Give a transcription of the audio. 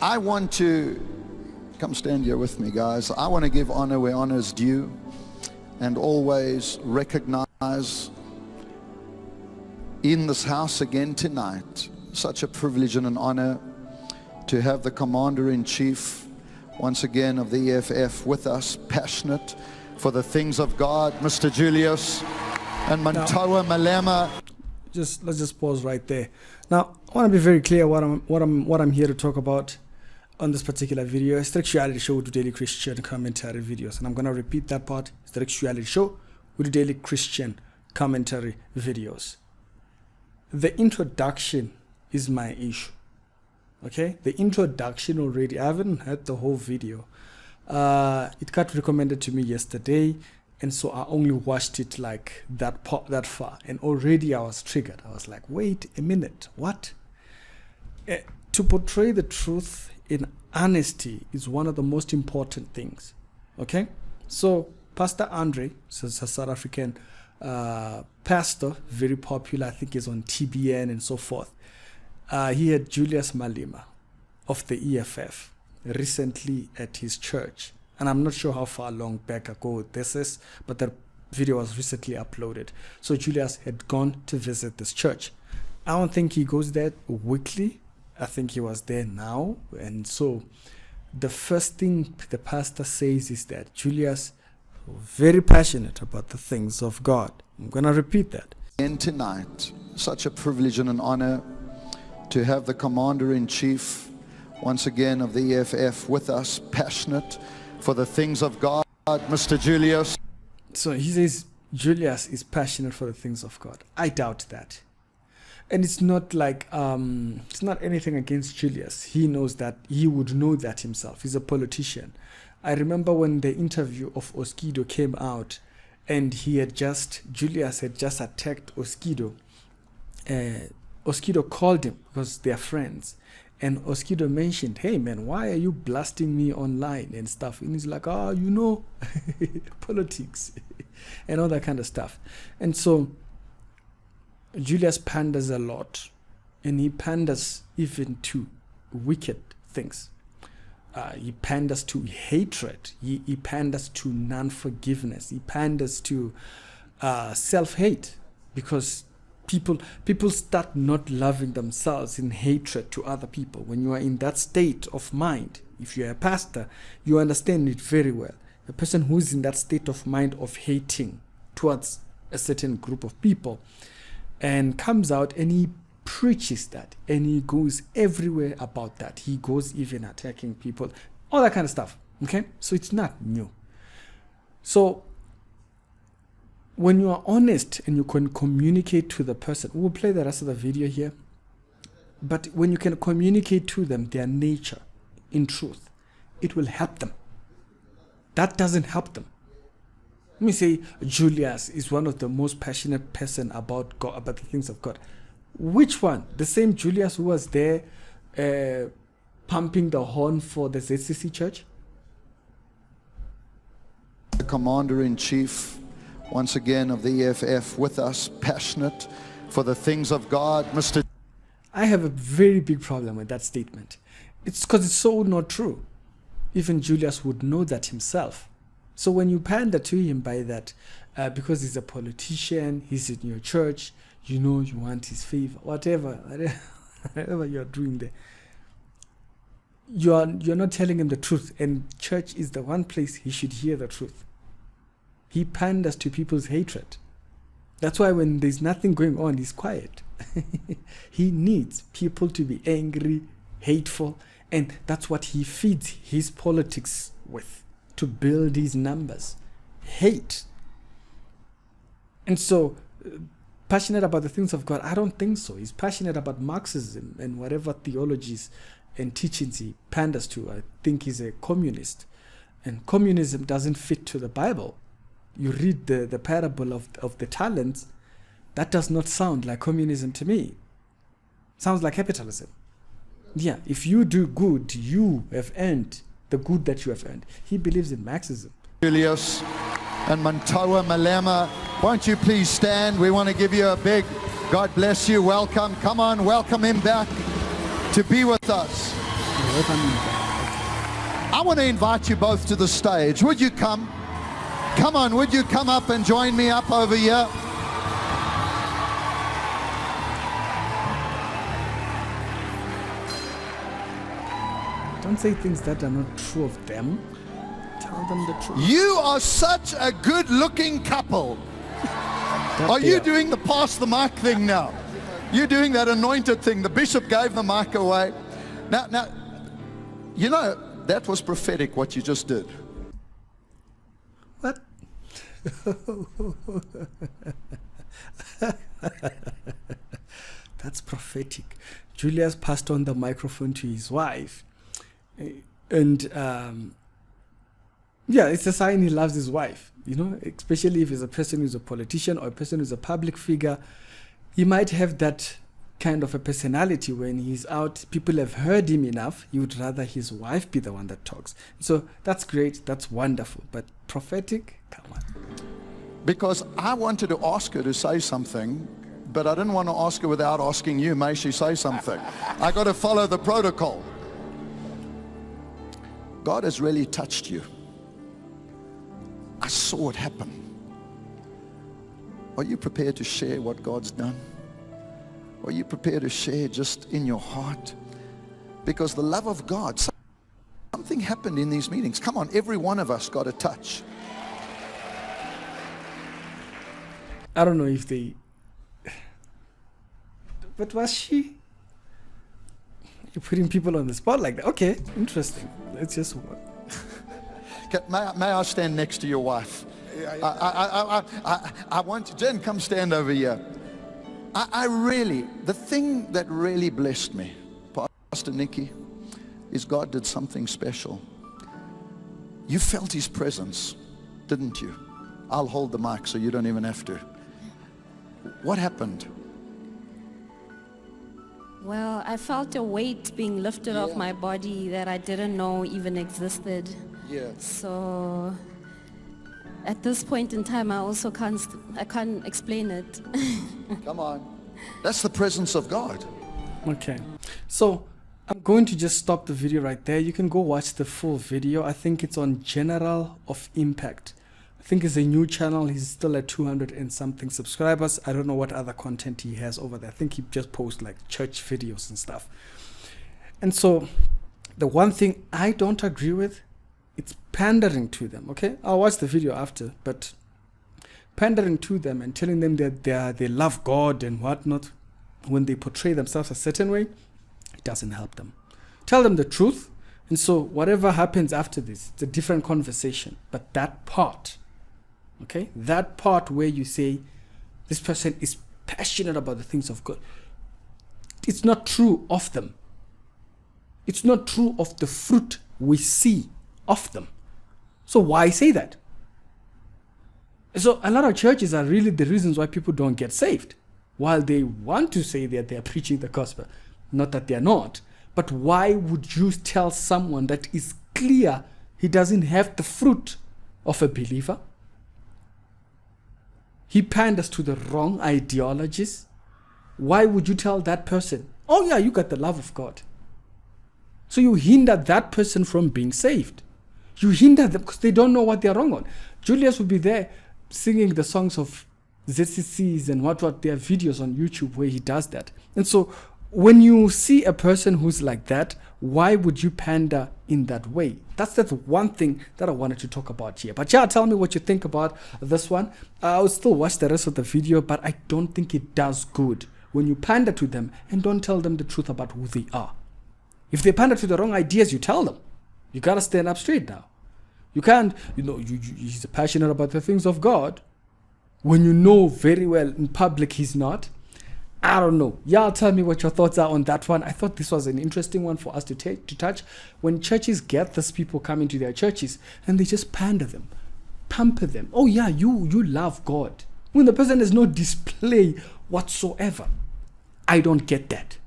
I want to, come stand here with me, guys. I want to give honor where honor is due and always recognize in this house again tonight, such a privilege and an honor to have the Commander-in-Chief once again of the EFF with us, passionate for the things of God, Mr. Julius and Mantoa Malema. Let's just pause right there. Now, I want to be very clear what I'm here to talk about on this particular video. It's the Reality Show with Daily Christian Commentary videos, and I'm going to repeat that part. It's the Reality Show with Daily Christian Commentary videos. The introduction is my issue. Okay, the introduction already. I haven't heard the whole video. It got recommended to me yesterday, and so I only watched it like that far, and already I was triggered. I was like, wait a minute, what? To portray the truth in honesty is one of the most important things. Okay, so Pastor Andre, so a South African pastor, very popular. I think he's on TBN and so forth. He had Julius Malema of the EFF recently at his church, and I'm not sure how far long back ago this is, but the video was recently uploaded. So Julius had gone to visit this church. I don't think he goes there weekly. I think he was there now, and so the first thing the pastor says is that Julius very passionate about the things of God. I'm going to repeat that. And tonight, such a privilege and an honor to have the Commander-in-Chief once again of the EFF with us, passionate for the things of God, Mr. Julius. So he says Julius is passionate for the things of God. I doubt that. And it's not like, it's not anything against Julius. He knows that, he would know that himself. He's a politician. I remember when the interview of Oskido came out, and Julius had just attacked Oskido. Oskido called him because they're friends, and Oskido mentioned, hey man, why are you blasting me online and stuff? And he's like, oh, you know, politics and all that kind of stuff. And so Julius panders a lot, and he panders even to wicked things. He panders to hatred. He panders to non-forgiveness. He panders to self-hate, because people start not loving themselves in hatred to other people. When you are in that state of mind, if you're a pastor, you understand it very well. A person who's in that state of mind of hating towards a certain group of people and comes out and he preaches that, and he goes everywhere about that. He goes even attacking people, all that kind of stuff. Okay, so it's not new. So when you are honest and you can communicate to the person, we'll play the rest of the video here, but when you can communicate to them their nature in truth, it will help them. That doesn't help them. Let me say Julius is one of the most passionate person about God, about the things of God. Which one? The same Julius who was there pumping the horn for the ZCC church? The Commander-in-Chief once again of the EFF with us, passionate for the things of God, Mr. I have a very big problem with that statement. It's because it's so not true. Even Julius would know that himself. So when you pander to him by that, because he's a politician, he's in your church, you know, you want his favor, whatever you're doing there, you're not telling him the truth, and church is the one place he should hear the truth. He panders to people's hatred. That's why when there's nothing going on, he's quiet. He needs people to be angry, hateful, and that's what he feeds his politics with, to build his numbers. Hate. And so, passionate about the things of God? I don't think so. He's passionate about Marxism and whatever theologies and teachings he panders to. I think he's a communist. And communism doesn't fit to the Bible. You read the parable of the talents, that does not sound like communism to me. Sounds like capitalism. Yeah, if you do good, you have earned the good that you have earned. He believes in Marxism. Julius and Mantoa Malema, won't you please stand? We want to give you a big God bless you, welcome. Come on, welcome him back to be with us. I want to invite you both to the stage. Would you come? Come on, would you come up and join me up over here? Don't say things that are not true of them. Tell them the truth. You are such a good-looking couple. Are you doing the pass the mic thing now? You're doing that anointed thing. The bishop gave the mic away. Now, you know, that was prophetic what you just did. What? That's prophetic. Julius passed on the microphone to his wife. And yeah, it's a sign he loves his wife, you know, especially if it's a person who's a politician or a person who's a public figure. He might have that kind of a personality when he's out. People have heard him enough. He would rather his wife be the one that talks. So that's great. That's wonderful. But prophetic, come on. Because I wanted to ask her to say something, but I didn't want to ask her without asking you, may she say something? I got to follow the protocol. God has really touched you. I saw it happen. Are you prepared to share what God's done? Are you prepared to share just in your heart? Because the love of God, something happened in these meetings. Come on, every one of us got a touch. I don't know if they... But was she? You're putting people on the spot like that. Okay, interesting. Let's just... May I stand next to your wife? I want you, Jen, come stand over here. The thing that really blessed me, Pastor Nikki, is God did something special. You felt his presence, didn't you? I'll hold the mic so you don't even have to. What happened? Well, I felt a weight being lifted off my body that I didn't know even existed. Yeah. So at this point in time, I can't explain it. Come on. That's the presence of God. Okay. So I'm going to just stop the video right there. You can go watch the full video. I think it's on General of Impact. I think it's a new channel. He's still at 200 and something subscribers. I don't know what other content he has over there. I think he just posts like church videos and stuff. And so the one thing I don't agree with, it's pandering to them, okay? I'll watch the video after, but pandering to them and telling them that they love God and whatnot, when they portray themselves a certain way, it doesn't help them. Tell them the truth, and so whatever happens after this, it's a different conversation. But that part, okay, that part where you say this person is passionate about the things of God, it's not true of them. It's not true of the fruit we see of them. So why say that? So a lot of churches are really the reasons why people don't get saved. While they want to say that they are preaching the gospel, not that they are not. But why would you tell someone that is clear he doesn't have the fruit of a believer? He panders to the wrong ideologies. Why would you tell that person, oh yeah, you got the love of God? So you hinder that person from being saved. You hinder them because they don't know what they're wrong on. Julius will be there singing the songs of ZCCs and what there are videos on YouTube where he does that. And so when you see a person who's like that, why would you pander in that way? That's the one thing that I wanted to talk about here. But yeah, tell me what you think about this one. I'll still watch the rest of the video, but I don't think it does good when you pander to them and don't tell them the truth about who they are. If they pander to the wrong ideas, you tell them. You got to stand up straight now. You can't, he's passionate about the things of God when you know very well in public he's not. I don't know. Y'all tell me what your thoughts are on that one. I thought this was an interesting one for us to touch. When churches get these people coming to their churches and they just pander them, pamper them. Oh yeah, you love God. When the person has no display whatsoever. I don't get that.